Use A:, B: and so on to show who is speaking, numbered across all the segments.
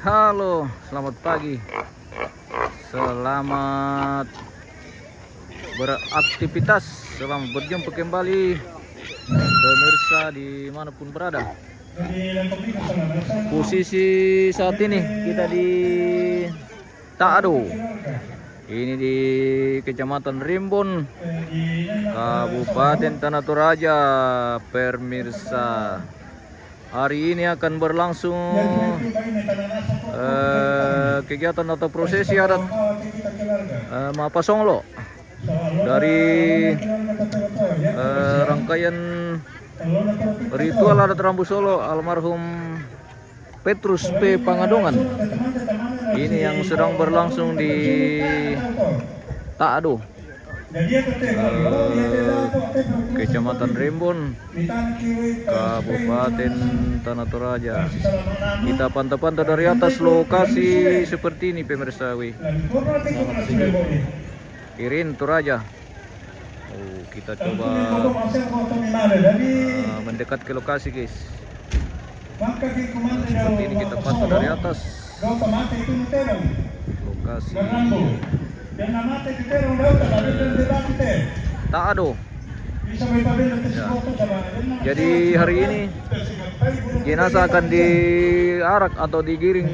A: Halo, selamat pagi. Selamat beraktivitas. Selamat berjumpa kembali pemirsa dimanapun berada. Posisi saat ini kita di Taado. Ini di Kecamatan Rimbun, Kabupaten Tanah Toraja, pemirsa. Hari ini akan berlangsung kegiatan atau prosesi adat Mapasonglo dari rangkaian ritual adat Rambu Solo almarhum Petrus P. Pangadongan. Ini yang sedang berlangsung di Taado, Kecamatan Rimbun, Kabupaten Tanah Toraja. Kita pantau-pantau dari atas lokasi seperti ini pemirsa. Irin Toraja. Kita coba mendekat ke lokasi, guys. Seperti ini kita pantau dari atas lokasi Taado. Ya. Jadi hari ini jenazah akan diarak atau digiring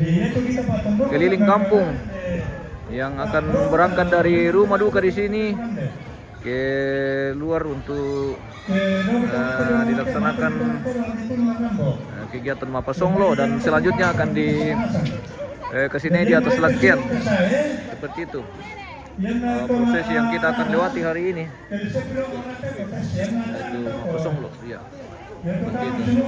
A: keliling kampung yang akan berangkat dari rumah duka di sini ke luar untuk dilaksanakan kegiatan Mapasonglo, dan selanjutnya akan kesini di atas latihan. Seperti itu prosesi yang kita akan lewati hari ini, yaitu Mapasonglo. Ya, seperti itu.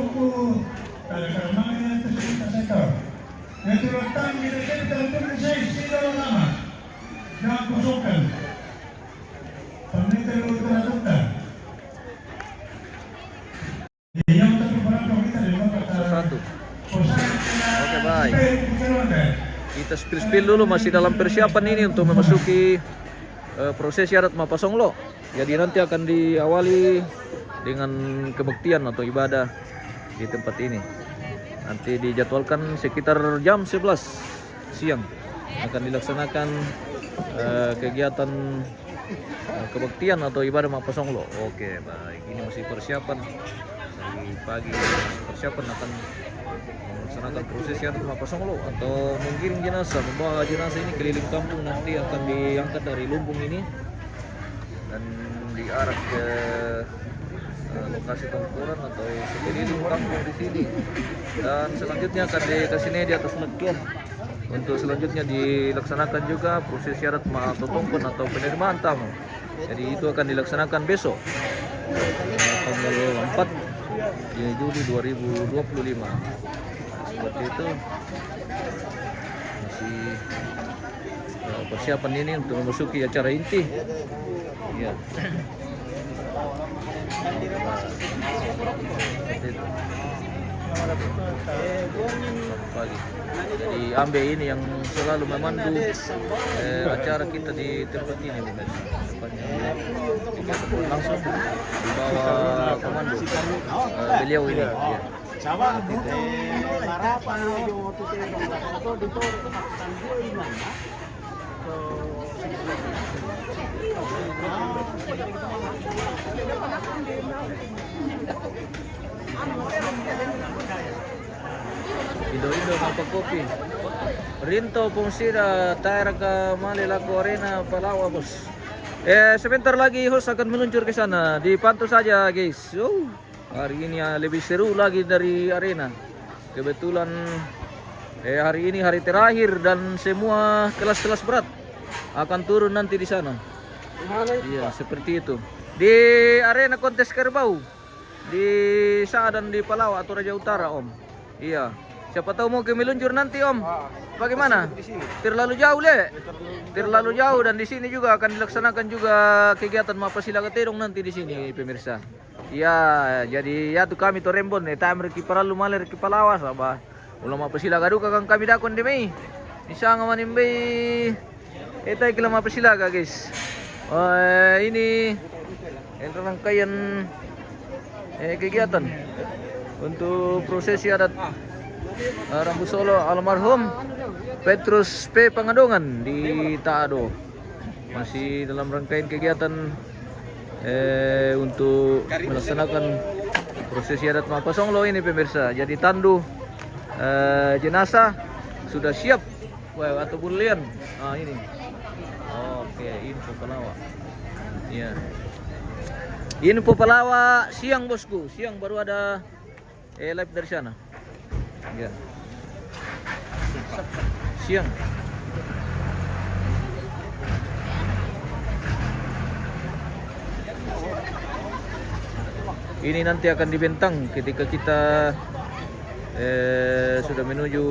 A: Satu. Oke, baik. Kita spill dulu, masih dalam persiapan ini untuk memasuki prosesi adat Mapasonglo. Jadi nanti akan diawali dengan kebaktian atau ibadah di tempat ini. Nanti dijadwalkan sekitar jam 11 siang akan dilaksanakan kegiatan kebaktian atau ibadah Mapasonglo. Oke, baik. Ini masih persiapan. Dari pagi persiapan akan melaksanakan prosesi adat Mapasonglo atau menggiring jenazah, membawa jenazah ini keliling kampung. Nanti akan diangkat dari lumbung ini dan diarak ke lokasi tongkoran atau sekeliling kampung di sini, dan selanjutnya akan dikasih di atas mekian untuk selanjutnya dilaksanakan juga prosesi adat atau tongkon atau penerimaan tamu. Jadi itu akan dilaksanakan besok tanggal 4 Juli 2025. Seperti itu, masih persiapan ini untuk memasuki acara inti. Ya. Seperti itu. Pagi. Jadi Ambe ini yang selalu memandu acara kita di tempat ini, langsung di bawah komando beliau ini. Ya. Indo apa kopi Rinto Pungsira Taira ke Malilako Arena Palawa, bos. Sebentar lagi host akan meluncur ke sana. Dipantau saja, guys. Hari ini lebih seru lagi dari arena. Kebetulan hari ini hari terakhir dan semua kelas-kelas berat akan turun nanti di sana. Iya, seperti itu. Di arena kontes kerbau di Saa dan di Palawa atau Raja Utara, Om. Iya. Siapa tahu mau ke meluncur nanti, Om. Bagaimana? Terlalu jauh, Le. Terlalu jauh, dan di sini juga akan dilaksanakan juga kegiatan Mapasila Katedong nanti di sini, pemirsa. Ya, jadi ya tuh kami to Rembon tamer ki paralu maler ki Palawa sabah. Ulah Mapasila gaduka kang kami dakon di mai. Isa nga manimbe eta ikla Mapasila ka, guys. Ini rangkaian kegiatan untuk prosesi adat Rambu Solo almarhum Petrus P. Pangadongan di Taado. Masih dalam rangkaian kegiatan untuk melaksanakan prosesi adat Mapasonglo ini pemirsa. Jadi tandu jenazah sudah siap. Wah, atau bulian. Ini. Oke, info Palawa. Iya. Info Palawa siang bosku. Siang baru ada live dari sana. Ya. Siang. Ini nanti akan dibentang ketika kita sudah menuju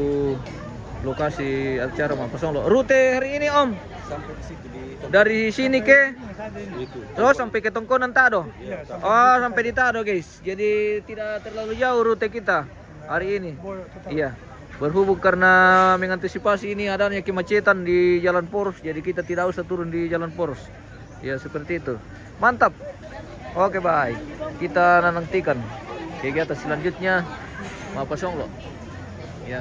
A: lokasi acara Mapasonglo. Rute hari ini Om?
B: Sampai di situ
A: Dari sini ke?
B: itu.
A: Sampai ke Tongkonan Tado? Oh, sampai di Tado guys. Jadi tidak terlalu jauh rute kita hari ini. Iya. Berhubung karena mengantisipasi ini adanya kemacetan di Jalan Poros, jadi kita tidak usah turun di Jalan Poros. Ya seperti itu. Mantap. Oke, bye. Kita nantikan kegiatan selanjutnya Mapasonglo. Ya.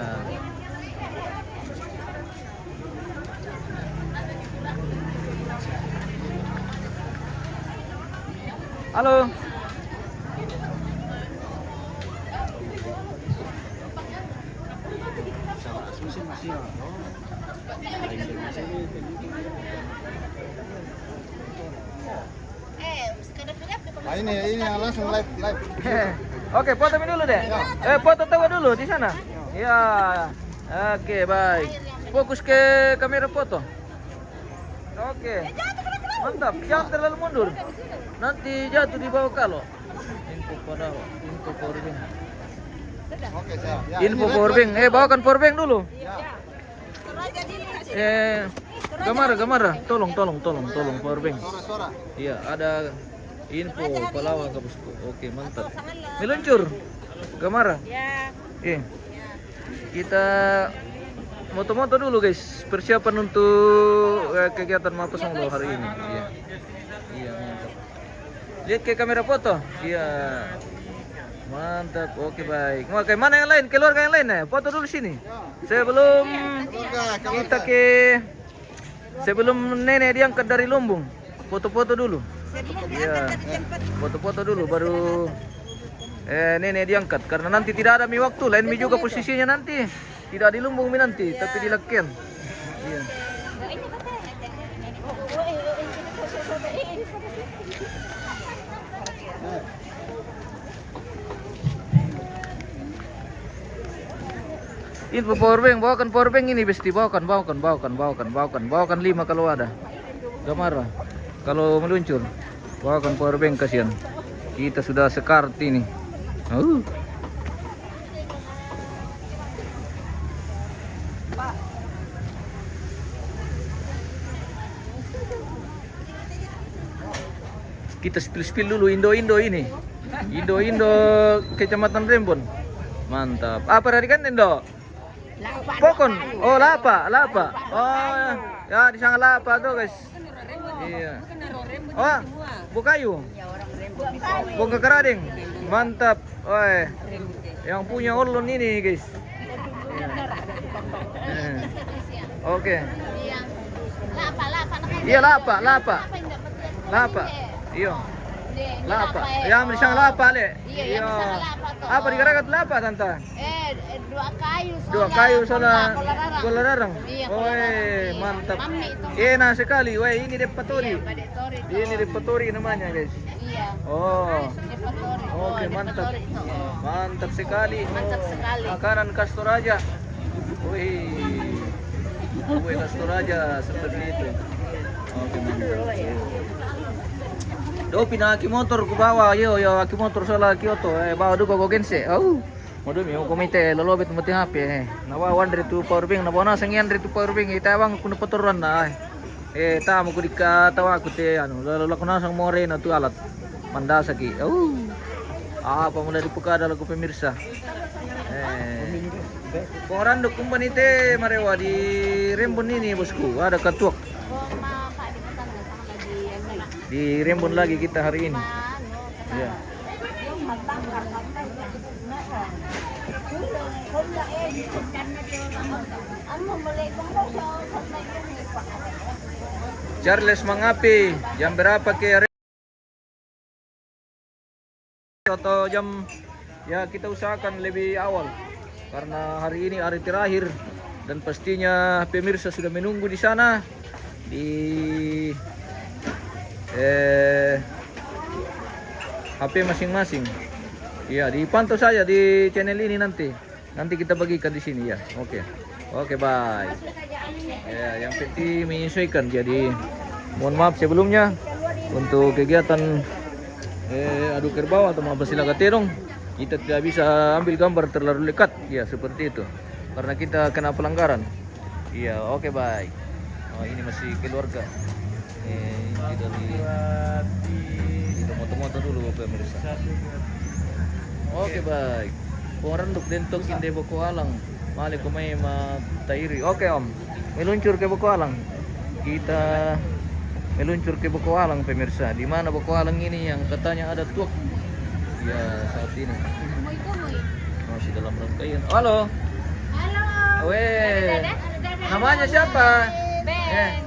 A: Halo.
B: Nah, ini yang langsung live.
A: Oke, foto dulu deh. Foto tawa dulu di sana. Ya. Oke, baik. Fokus ke kamera foto. Oke. Mantap, jangan terlalu mundur. Nanti jatuh di bawah kalau. Info Palawa, info powerbank.
B: Oke, siap. Ya,
A: Info powerbank. Bawakan powerbank dulu. Gamara. Tolong powerbank.
B: Suara.
A: Iya, ada info Palawa ke bosku. Oke, mantap. Meluncur. Gamara.
C: Ya.
A: Kita moto-moto dulu guys, persiapan untuk kegiatan Mapasonglo hari ini. Iya. Iya, mantap. Lihat ke kamera foto. Iya. Mantap. Oke, baik. Oke, mana yang lain? Keluarga yang lain ya? Foto dulu sini. Sebelum kita sebelum nenek diangkat dari lumbung. Foto-foto dulu. Iya. Foto-foto dulu baru nenek diangkat karena nanti tidak ada waktu. Lain juga posisinya nanti. Tidak di lumbung nanti, tapi di leken. Iya. Info powerbank, bawakan powerbank ini besti, bawakan 5 kalau ada. Gamara. Kalau meluncur, bawakan powerbank kasihan. Kita sudah sekart ini. Kita spill dulu Indo ini. Indo Kecamatan Rembon. Mantap. Apa dari kan Indo? Pokon. Oh, lapa. Oh, ya di sana lapa tuh, guys. Iya. Oh, Bukayu. Bunga Kerading. Mantap. Oi. Yang punya Orlon ini, guys. Oke. Iya, lapa. Iya. Lapa. Yang bersang lapa, Le. Iya. Apa digaragat lapa, Tante? Dua kayu sola gula darang. Woi, mantap. Enak sekali. Woi, ini repertori. Ini repertori namanya, guys. Oh. Oke, mantap. Mantap sekali. Makanan khas Toraja. Wih. Kue khas Toraja seperti itu. Oke, mantap. Do pinaki motor ku bawa yo aki motor sola Kyoto bawa duko ko gense modu mi ko mite lolobet mati HP nawa 100 powerbank na bona sangian 100 powerbank itawang kuno potoran na ta mo ko dikatawa ko te lolo ko na sang more na tu alat mandasa ki apa mula dipukada lagu pemirsa Korando kumpani te marewa di Rembon ini bosku ada katuak di Rembon lagi kita hari ini. Ya. Charles Mangapi, jam berapa ke atau jam ya kita usahakan lebih awal karena hari ini hari terakhir dan pastinya pemirsa sudah menunggu di sana di HP masing-masing. Ya, dipantau saja di channel ini nanti. Nanti kita bagikan di sini ya. Oke. Oke, bye. Ya, yang penting menyesuaikan. Jadi mohon maaf sebelumnya untuk kegiatan adu kerbau atau mabasila katerong kita tidak bisa ambil gambar terlalu dekat ya seperti itu karena kita kena pelanggaran. Iya, oke, baik. Oh, ini masih keluarga. Kita moto-moto dulu pemirsa. Oke, baik. Poranduk dentok inde Boko Alang. Mali kumay matairi. Oke, Om. Meluncur ke Boko Alang. Kita meluncur ke Boko Alang pemirsa. Di mana Boko Alang ini yang katanya ada tuak. Ya, saat ini masih dalam rangkaian. Halo.
C: Halo.
A: Weh. Namanya siapa?
C: Ben.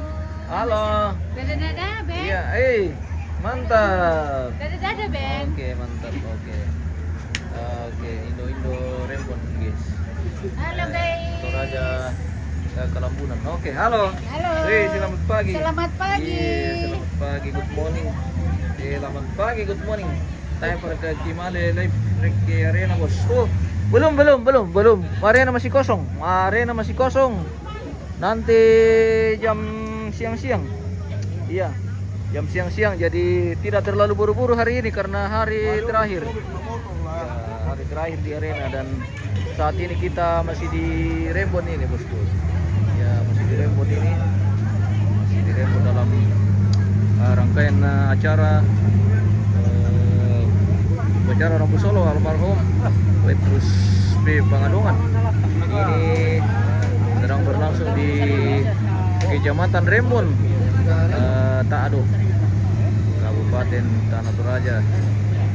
A: Halo.
C: Dada Ben.
A: Iya, mantap.
C: Dada Ben.
A: Oke, mantap. Oke. Oke, Indo Rembon, guys.
C: Halo guys.
A: Toraja Kelambunan. Oke, halo.
C: Halo.
A: Selamat pagi.
C: Selamat pagi.
A: Iya, selamat pagi. Good morning. Selamat pagi. Good morning. Tayo para ke Kimale Live ke Arena, bos. Oh, belum. Arena masih kosong. Nanti jam siang-siang. Iya. Jam siang-siang, jadi tidak terlalu buru-buru hari ini karena hari terakhir. Ya, hari terakhir di arena dan saat ini kita masih di Rembon ini, bosku. Ya, masih di Rembon ini. Masih di Rembon dalam rangkaian acara upacara Rabu Solo almarhum Petrus B. Pangadongan. Ini sedang berlangsung di Kecamatan Rembon, Taado, Kabupaten Tanah Toraja,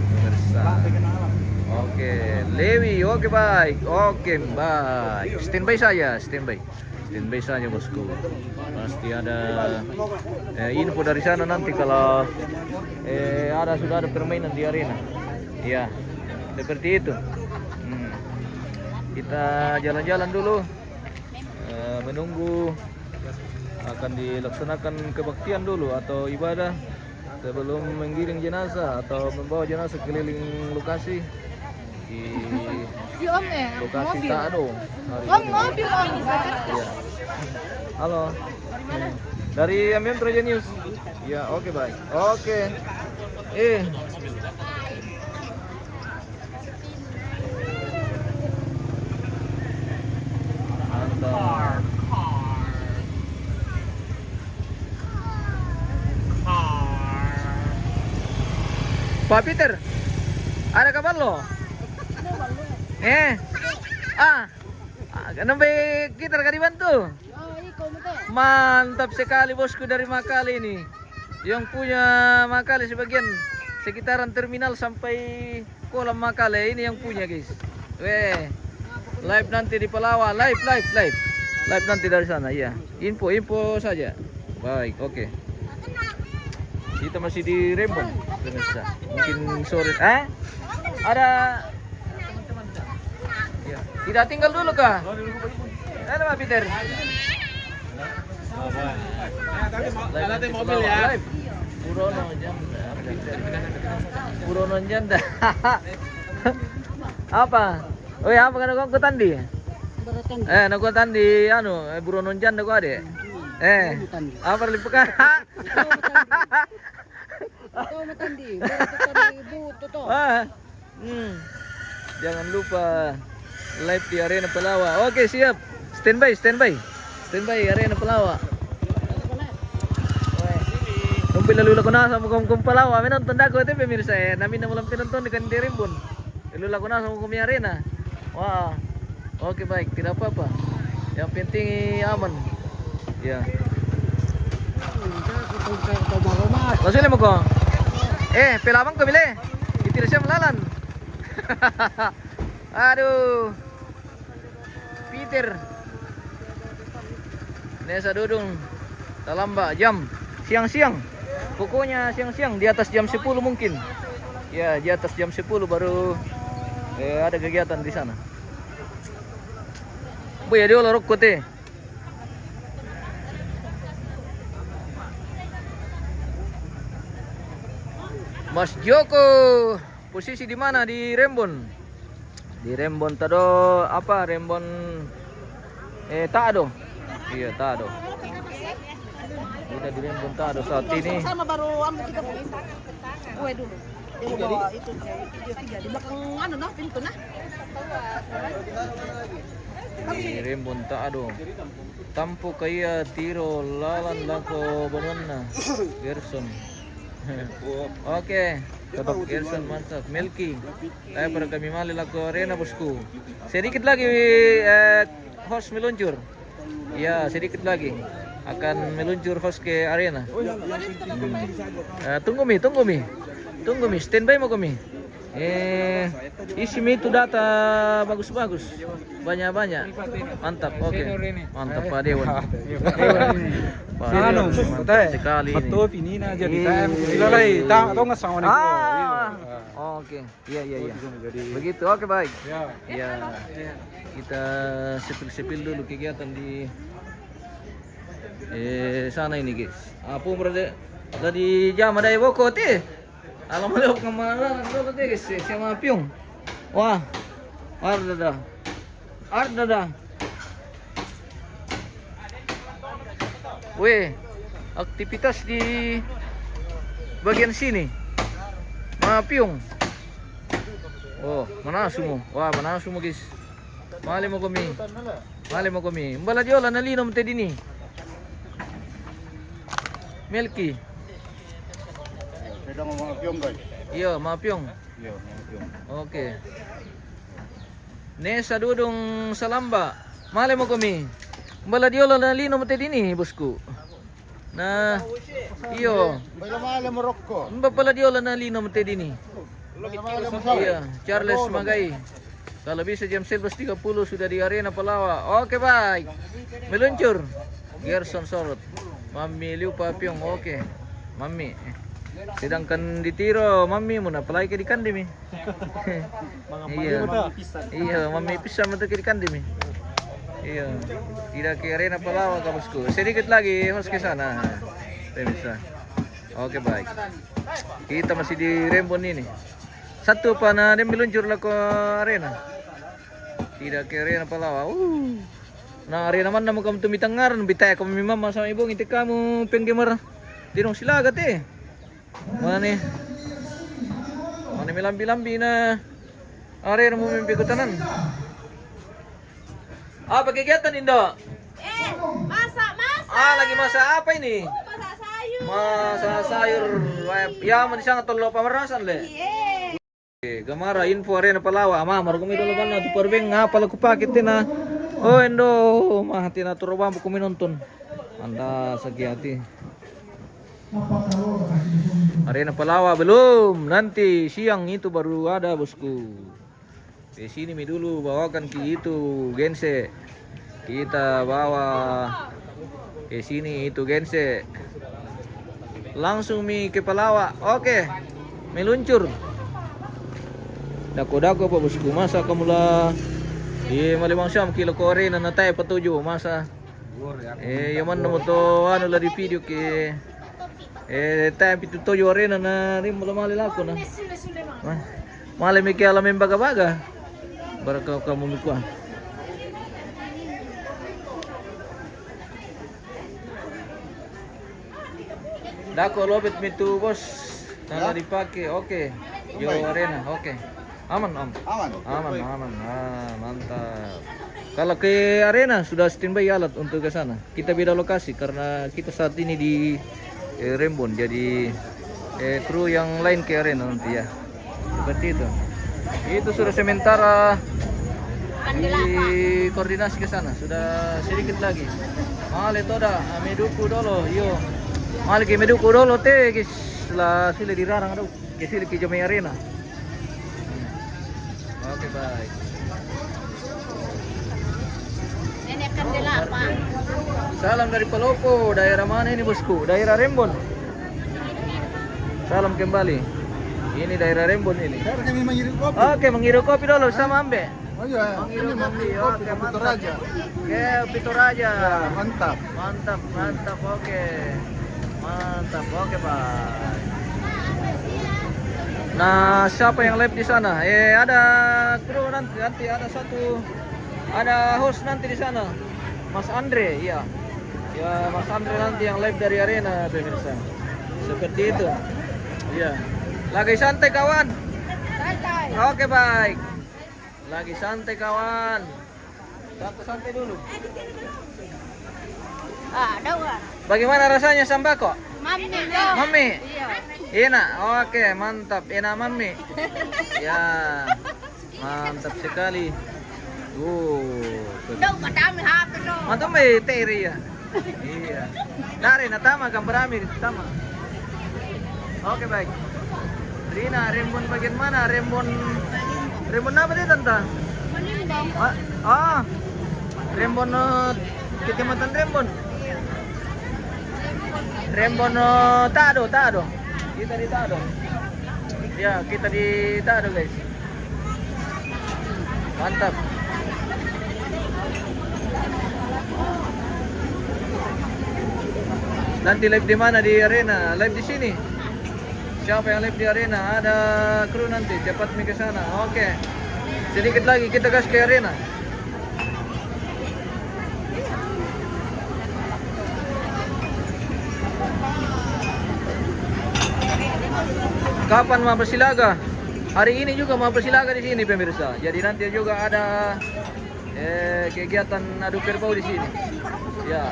A: pemirsa. Oke, Lewi, oke baik, standby saja bosku. Pasti ada info dari sana nanti kalau sudah ada permainan di arena. Ya, seperti itu. Kita jalan-jalan dulu, menunggu akan dilaksanakan kebaktian dulu atau ibadah sebelum menggiring jenazah atau membawa jenazah keliling lokasi di lokasi Taado.
C: Mobil Om.
A: Ya. Halo. Dari Ambion Toraja News. Ya, oke baik. Oke. Mantap. Pak Peter, ada kabar lo? Kenapa kita akan dibantu? Mantap sekali bosku dari Makale ini. Yang punya Makale sebagian sekitaran terminal sampai kolam Makale ini yang punya, guys. Weh, live nanti di Palawa, live nanti dari sana ya. Info saja. Baik, oke. Kita masih di Rembon, pemirsa. Mungkin sore. Ada teman-teman. Ya. Tidak tinggal dulu kah? Ada Pak Peter.
B: Nanti mobil ya.
A: Live. Buronon janda. Apa? Oh ya, apa kan aku tandi? Naku tandi buronon janda ko ade. Apa lipukan?
C: Ito matandi. Buto to.
A: Jangan lupa live di Arena Palawa. Oke, siap. Standby Arena Palawa. Kumpul lalu ko na sa mukum Palawa. Menonton ako ito pemirsa. Namin na walang pinonton di kan di Rembon. Lalu ko na sa mukum Arena. Wah. Oke, baik, tidak apa-apa. Yang penting aman. Ya. Maksudnya mo ko? Pelabang ko bile. Itil siya malalan. Aduh. Peter. Nesa Dudung Talamba jam siang-siang. Pokoknya siang-siang di atas jam 10 mungkin. Ya, di atas jam 10 baru ada kegiatan di sana. Bu ya dia lorok kote. Mas Joko posisi di mana di Rembon? Di Rembon tado apa? Rembon Tado. Iya, Tado. Kita di Rembon Tado saat ini.
D: Sama baru ambil 3 kue dulu. Dia mau bawa itu tiga di belakang pintu nah.
A: Di Rembon Tado. Tampo kaya tiro lalan lako banana. Gerson. Oke, tetap Gerson mantap. Melki, saya pada kami mali laku arena bosku. Sedikit lagi host meluncur. Ya, sedikit lagi akan meluncur host ke arena. Tunggu mi, standby mau kami. Isi mi itu data bagus-bagus, banyak-banyak. Mantap, oke. Mantap Pak Dewan. Pak Dewan, mantap sekali ini.
B: ini na jadi time. Ilalay, tahu nggak sama nih?
A: Oke, iya. Begitu, oke baik. Ya, kita sepil dulu kegiatan di sana ini guys. Apa berada tadi jam ada boko teh. Alam mo lewat kemana? Dulu teh guys, sama Piung. Wah, Arda. Weh, aktivitas di bagian sini. Mapiung. Oh, mana semua? Wah, mana semua guys. Mali mo kami. Mbala diola nalinom te dini. Melki.
E: Pedang mga piyong guys.
A: Iya, Mapiung.
E: Iya, mga piyong.
A: Oke. Nesa Dudung Salamba. Mali mo kami. Mbala diola nalinom te dini, bosku. Nah, iyo.
E: Bailamala Morocco.
A: Mbak pala diola nalinom te dini.
E: Bailamala mo
A: Iya, Charles Magay. Kalau bisa jam 11.30 sudah di arena Palawa. Oke baik. Meluncur. Gerson Sorot. Mami Liu Papiong. Oke. Mami. Sedangkan di tiro, Mami muna palagi ka di kandimi. Iya. Iya, Mami pisah mata ka di kandimi. Iya. Tidak ke arena Palawa ka bosku. Sedikit lagi host ke sana. Bisa. Oke baik. Kita masih di Rembon ini. Satu pa na din meluncur lah ke arena. Tidak ke arena Palawa. Na arena man naman kamu tumitangaran. Bitaya kami mama sama ibu. Ngiti kamu penggemar. Tinong silagat eh. Mana nih? Mana milambi-lambi na arena mo mimpikutanan. Apa kegiatan Indo?
D: Masak.
A: Lagi masak apa ini?
D: Masak sayur.
A: Masak sayur. Ya, man sangat tolo pamerasan le. Gamara info arena Palawa. Mar kami dulu bana tu perbeng ngapa laku paket na. Oh endo, mah tina turobam kami nonton. Anda sakit Arena Palawa belum. Nanti siang itu baru ada bosku. Di sini mi dulu bawakan ki itu gense. Kita bawa ke sini itu gense. Langsung mi ke Palawa. Oke. Meluncur. Dako-dako pa bosku. Masa kamula malimang siyam kilo ko arena na tayo patujo. Masa yaman na mo to ano la di video ke tayo pitutoyo arena na rin mo malilako na. Malay may kaya alamin baga-baga. Baraka ka mumikuan. Dako lobet mi tu bos. Nala dipake. Oke. Yo arena. Oke. Aman. Aman. Mantap. Kalau ke arena sudah standby alat untuk ke sana. Kita beda lokasi karena kita saat ini di Rembon. Jadi kru yang lain ke arena nanti ya. Seperti itu. Itu sudah sementara di koordinasi ke sana. Sudah sedikit lagi. Male toda meduku dolo. Yo. Male ke meduku dolo teh guys. Setelah sila dirarang aduh. Ke sila ke Jamai Arena. Oke baik. Salam dari Palopo. Daerah mana ini bosku? Daerah Rembon. Salam kembali. Ini daerah Rembon ini.
E: Saya kami mengirim kopi.
A: Oke, menghirup kopi dulu sama Ambe.
E: Oh iya,
A: Menghirup
E: ini
A: kopi.
E: mengirim
A: Oke,
E: kopi ke
A: mantap.
E: Raja.
A: Oke, Pito Raja.
E: Ya, mantap.
A: Mantap, mantap. Oke. Mantap. Oke, Pak. Nah, siapa yang live di sana? Ada kru nanti ada satu, ada host nanti di sana. Mas Andre, iya. Ya, Mas Andre nanti yang live dari arena, pemirsa. Seperti itu. Iya. Lagi santai kawan.
C: Santai.
A: Oke, baik. Lagi santai kawan. Santai dulu.
C: Ada nggak?
A: Bagaimana rasanya sambako?
C: Mami dong.
A: Mami.
C: Iya.
A: Enak, oke, mantap. Enak mami. Ya, mantap sekali.
C: Dong, madami hapin dong.
A: Mantap may teri ya. Iya. Dari natama gambarami tama. Oke baik. Rina, Rembon bagian mana? Rembon apa dia tante?
C: Manimbang.
A: Rembon Kecamatan Rembon. Rembon Tado. Kita di Tado. Ya, kita di Tado, guys. Mantap. Nanti live di mana? Di arena. Live di sini. Siapa yang live di arena? Ada kru nanti. Cepat ke sana. Oke. Sedikit lagi kita gas ke arena. Kapan mau bersilaga? Hari ini juga mau bersilaga di sini pemirsa. Jadi nanti juga ada kegiatan adu kerbau di sini. Ya,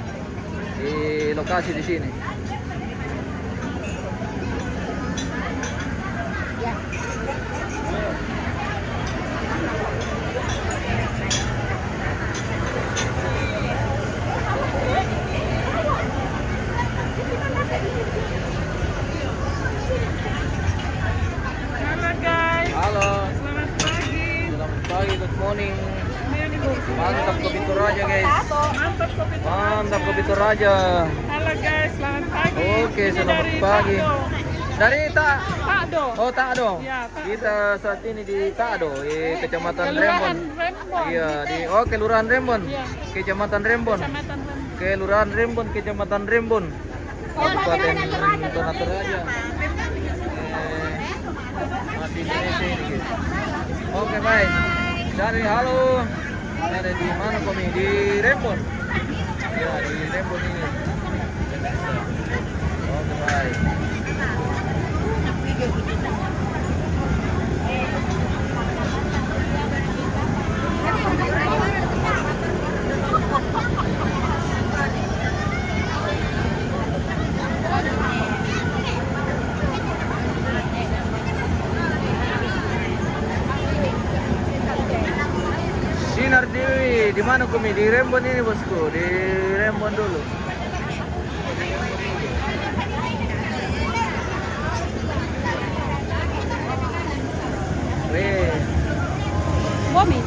A: di lokasi di sini. Halo. Selamat pagi, good morning. Mantap kopi Toraja guys. Mantap kopi Toraja.
F: Halo guys, selamat pagi.
A: Oke,
F: Ini
A: selamat
F: dari
A: pagi.
F: Tado.
A: Dari
F: Tado.
A: Oh, Tado.
F: Ya, Tado.
A: Kita saat ini di Tado, di Kecamatan
F: Kelurahan
A: Rembon.
F: Rembon.
A: Iya, di Kelurahan Rembon.
F: Iya.
A: Kecamatan Rembon.
F: Kecamatan Rembon.
A: Kelurahan Rembon, Kecamatan Rembon. Kabupaten Toraja. Masih Indonesia ini guys. Oke baik. Dari halo. Ada di mana kami? Di Rembon. Ya di Rembon ini. Oke baik. Sinar Dewi, di mana kami? Di Rembon ini bosku, di Rembon dulu. Weh,
F: Bomi.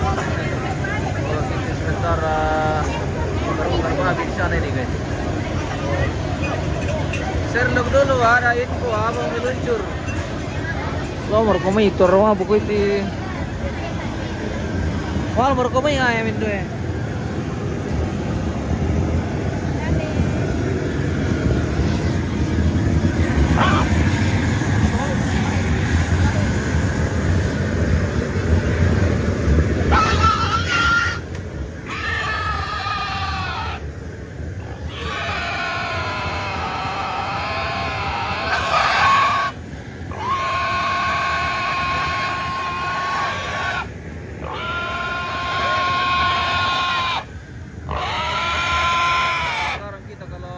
A: oh, kita sebentar putar-putar babi di sana ini guys. Sherlock dulu ada info abang meluncur. Nomor kami itu rumah buku itu. Wal nomor kami ayam itu ya. Sekarang kita kalau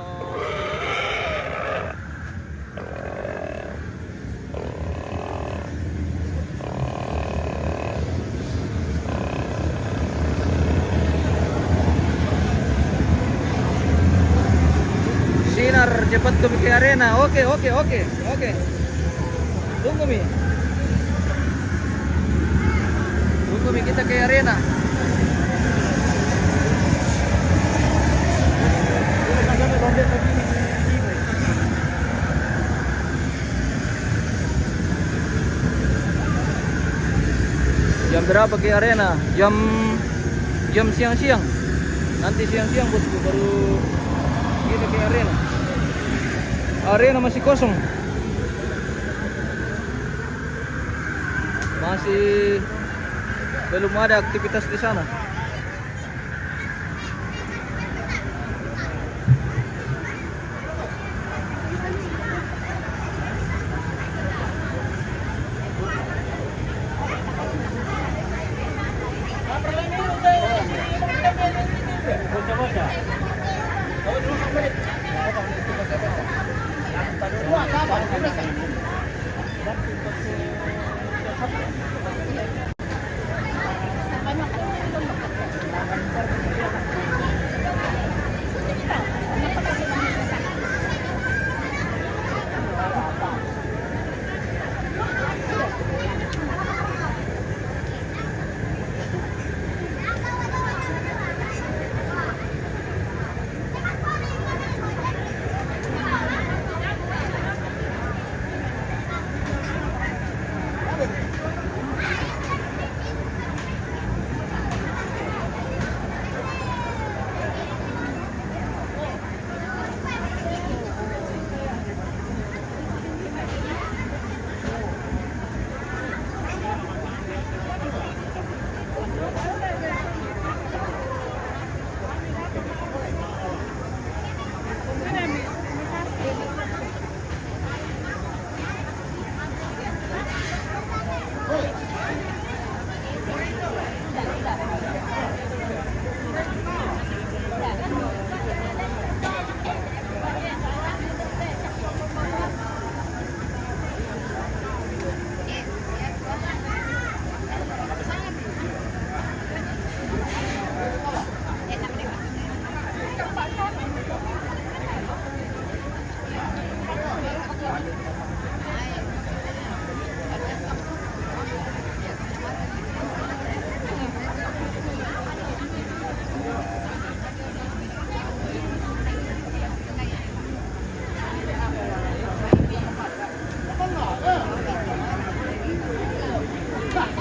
A: Sinar cepat ke arena. Oke. Tunggu Mi. Tunggu Mi kita ke arena. Jam berapa ke arena? Jam siang-siang. Nanti siang-siang bosku baru kita ke arena. Arena masih kosong. Masih belum ada aktivitas di sana.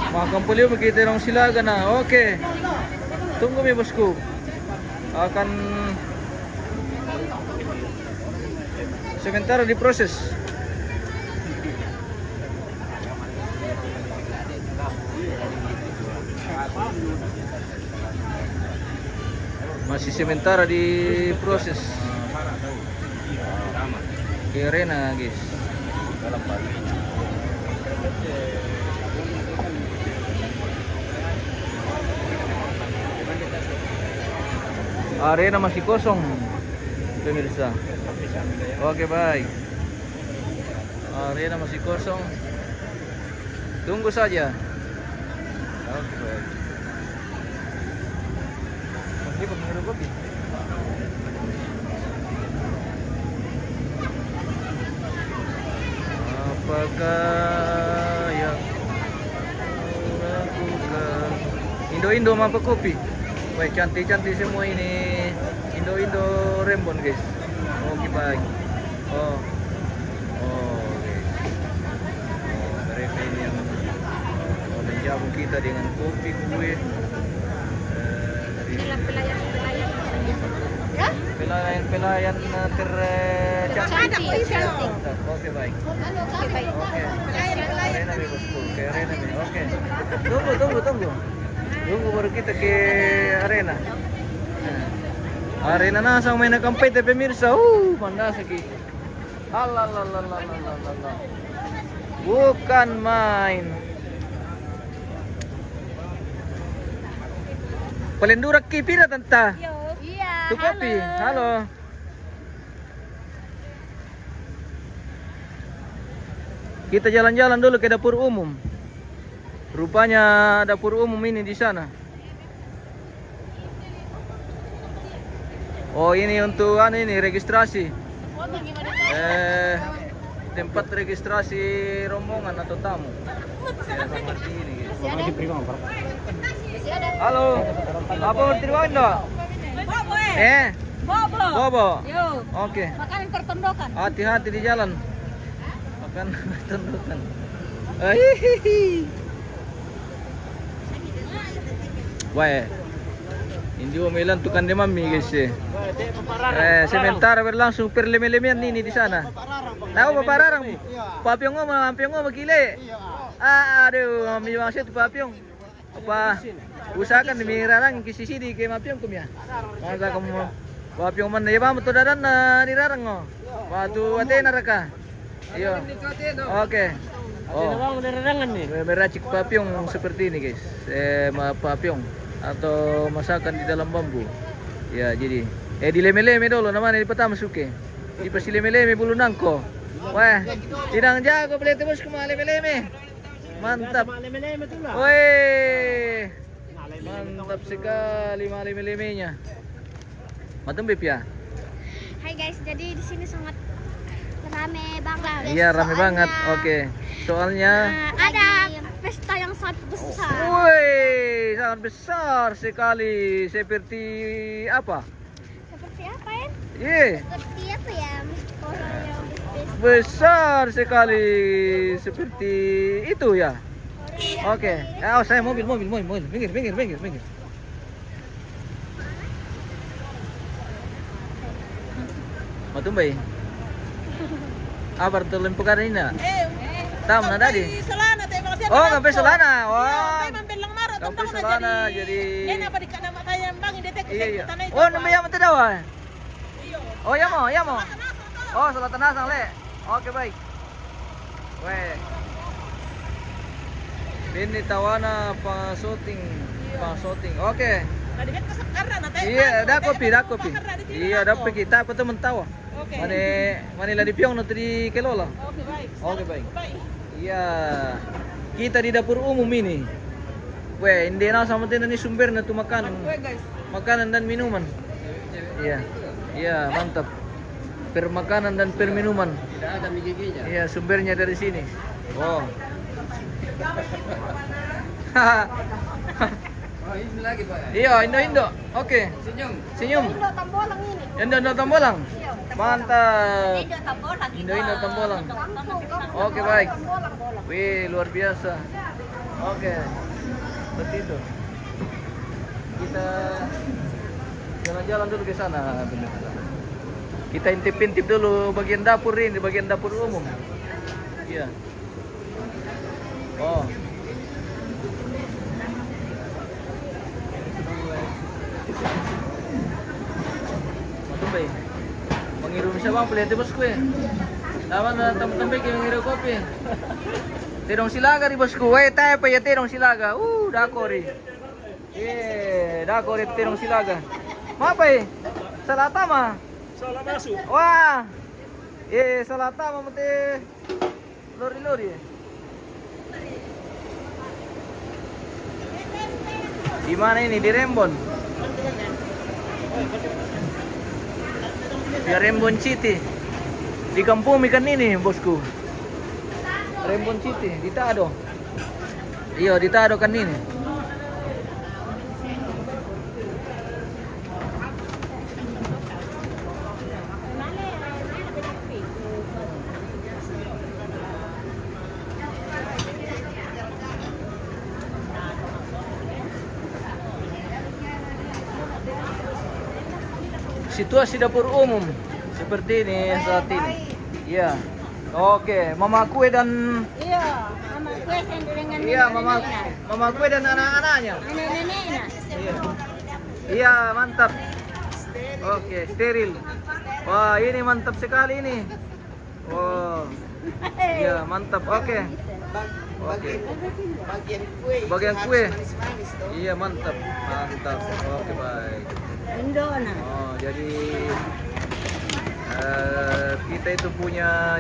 A: Makan polio begitu dong silakan nah. Oke. Tunggu mi bosku. Akan sementara diproses. Masih sementara diproses. Ke arena guys. Arena masih kosong pemirsa. Oke baik. Arena masih kosong. Tunggu saja. Oke baik. Oke, pemirsa kopi. Apakah yang lakukan? Indo-Indo mampu kopi. Wah, cantik-cantik semua ini. Indo-Indo Rembon guys. Oke baik. Oh guys. Mereka ini yang menjamu kita dengan kopi kue. Pelayan tercantik. Oke baik. Oke. Arena mi bosku. Ke arena mi. Oke. Tunggu. Tunggu baru kita ke arena. Arena nasa main kampay te pemirsa. Panas lagi. Alalalalalala. Bukan main. Palendurak ki pira tanta.
C: Iya.
A: Tu kopi. Halo. Kita jalan-jalan dulu ke dapur umum. Rupanya dapur umum ini di sana. Oh, ini untuk ini registrasi. Tempat registrasi rombongan atau tamu. Ya, seperti ini. Halo. Apa mau terima enggak? Bobo.
D: Yo.
A: Oke.
D: Makanan pertondokan.
A: Hati-hati di jalan. Makan pertondokan. Hihihi. Wah, hindi umilan tukan ni mami guys eh. Sementara berlangsung perleme-lemean ini di sana. Tahu papararang? Papyong mo magkili. Aduh, mami maksud papyong. Apa? Usahakan dimirarang kisi sidi kay mapyong kumya. Maka kamu papyong man ya mo to dadan na nirarang mo. Watu ate naraka. Iyo. Oke. Oh, meracik papyong seperti ini guys. Papyong atau masakan di dalam bambu. Ya, jadi dileme-leme dulu namanya di pertama suke. Di pasti leme-leme bulu nangko. Wah, tidak jago beli terus ke leme-leme. Mantap. Woi. Mantap sekali leme-lemenya. Mantap Beb ya.
C: Hai guys, jadi di sini sangat rame banget.
A: Iya, rame banget. Oke. Soalnya
C: ada pesta yang sangat besar.
A: woi, sangat besar sekali. Seperti apa?
C: Seperti apa ya?
A: Iya.
C: Seperti apa ya? Orang yang
A: Besar sekali seperti itu ya. Oke. Oh, saya mobil. Minggir. Mau tumbay. Apa tulen pukaran ini? Tam na tadi.
D: Solana tayo mga siya.
A: Oh, kampe Solana. Wow.
D: May mambilang maro.
A: Kampe Solana jadi.
D: Yan apa di kana matayang bang idetek
A: Iya, iya.
D: tanay.
A: Oh, namanya apa daw? Oh, ya mo. Oh, Selatan Nasang le. Oke, baik. Weh. Ini tawana pang-shooting. Oke.
D: Nadigat ka sa karan na tayo.
A: Iya, ada kopi. Iya, dapat kita apa teman tawa.
D: Okay.
A: Manila di piong nanti di kelola.
D: Okay, baik.
A: Oke, baik.
D: Bye.
A: Iya. Kita di dapur umum ini. Weh, hindi na sama din ni sumber na tuh makanan.
D: guys.
A: Makanan dan minuman. Iya. Iya, mantap. Per makanan dan per minuman.
E: Tidak ada giginya.
A: Iya, sumbernya dari sini. Oh.
E: Oh, ini lagi Pak.
A: Iya, Indo. Oke. Senyum.
C: Indo Tambolang ini.
A: Indo Tambolang. Mantap.
C: Indo Tambolang.
A: Indo Tambolang.
C: Langsung.
A: Oke, baik.
C: Tambolang.
A: Wih, luar biasa. Oke. Seperti itu. Kita jalan-jalan dulu ke sana. Kita intip-intip dulu bagian dapur ini, bagian dapur umum. Iya. Oh. Mantap, Bay. Mengirim siapa pelihati bosku ya? Lawan teman-teman yang mengirim kopi. Terong silaga di bosku. Weh, tayo pa ya terong silaga. Dakori. Dakori terong silaga. Apa ya? Salata mah.
B: Salah masuk.
A: Wah. Salata mah mati lori-lori. Di mana ini? Di Rembon. Di Rembon City. Di kampung ikan ini, bosku. Rembon City, di Tado. Iya, di Tado kan ini. Situasi dapur umum seperti ini saat ini. Iya. Oke, Mama Kue dan
C: Iya, mama gue dengan
A: iya Mama Kue dan anak-anaknya.
C: nenek-neneknya.
A: Iya. Iya, mantap. Oke, steril. Wah, ini mantap sekali ini. Wow. Iya, mantap. Oke. Oke. Bagian kue. Iya, mantap. Mantap. Oke, baik.
C: Indo nah.
A: Oh, jadi kita itu punya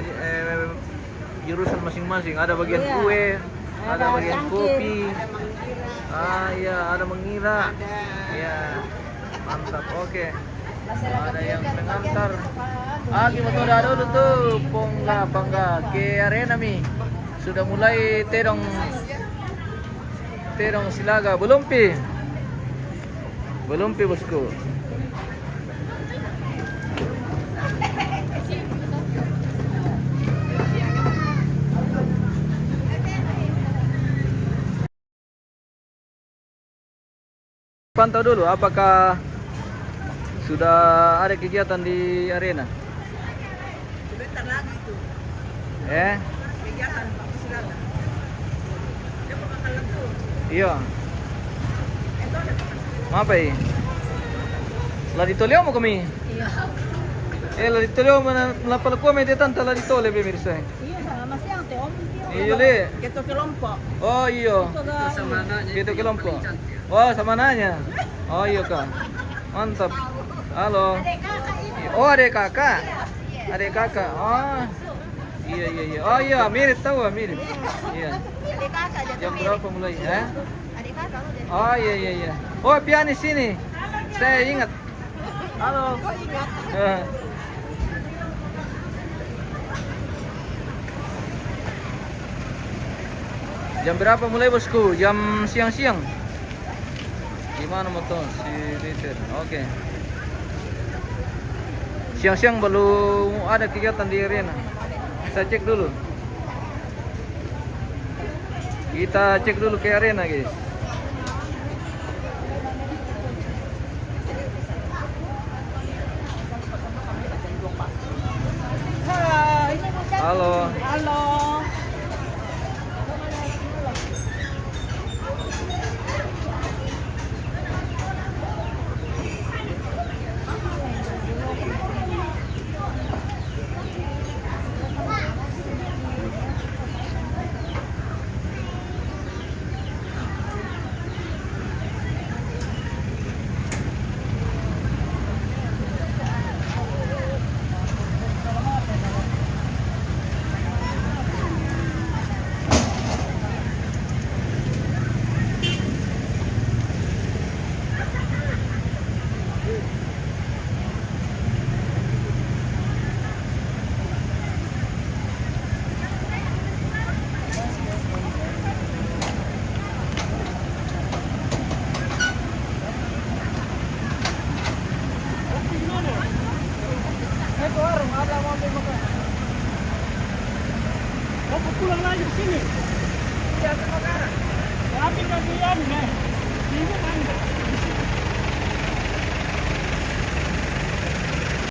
A: jurusan masing-masing. Ada bagian kue, ada bagian kopi. Iya, ada mengira. Iya, mantap. Oke. Ada yang mengantar. Gimana udah dulu tuh, Pangga ke arena mi. Sudah mulai terong silaga. Belum pi bosku. pantau dulu apakah sudah ada kegiatan di arena.
D: Sebentar lagi itu. Kegiatan Pak Silaga. Dia bakal langsung.
A: Iya. Apa ini? La ditoleo mo kami?
D: Iya.
A: La ditoleo mo na pala ko may detanta la ditole pemirsa.
D: Iya sama siang teh Om.
A: Iya le.
D: Gitu kelompok.
A: Oh iya.
E: Sama anaknya.
A: Gitu kelompok. Oh sama nanya. Oh iya kak. Mantap. Halo. Oh adik kakak. Adik kakak. Oh. Iya iya iya. Oh iya mirip tahu mirip. Iya.
C: Adik kakak jatuh
A: Jam
C: mirip.
A: berapa mulai?
C: Adik kakak udah.
A: Oh iya iya iya. Oh pianis sini. Saya ingat. Halo.
D: Kok ingat?
A: Jam berapa mulai bosku? Jam siang-siang. Gimana motor si Ritter? Oke. Siang-siang belum ada kegiatan di arena. Saya cek dulu. Kita cek dulu ke arena guys.
D: Hai.
A: Halo.
D: Halo.
F: Oh, pulang lagi ke sini. Iya, ke Makassar. Tapi kalian, ini kan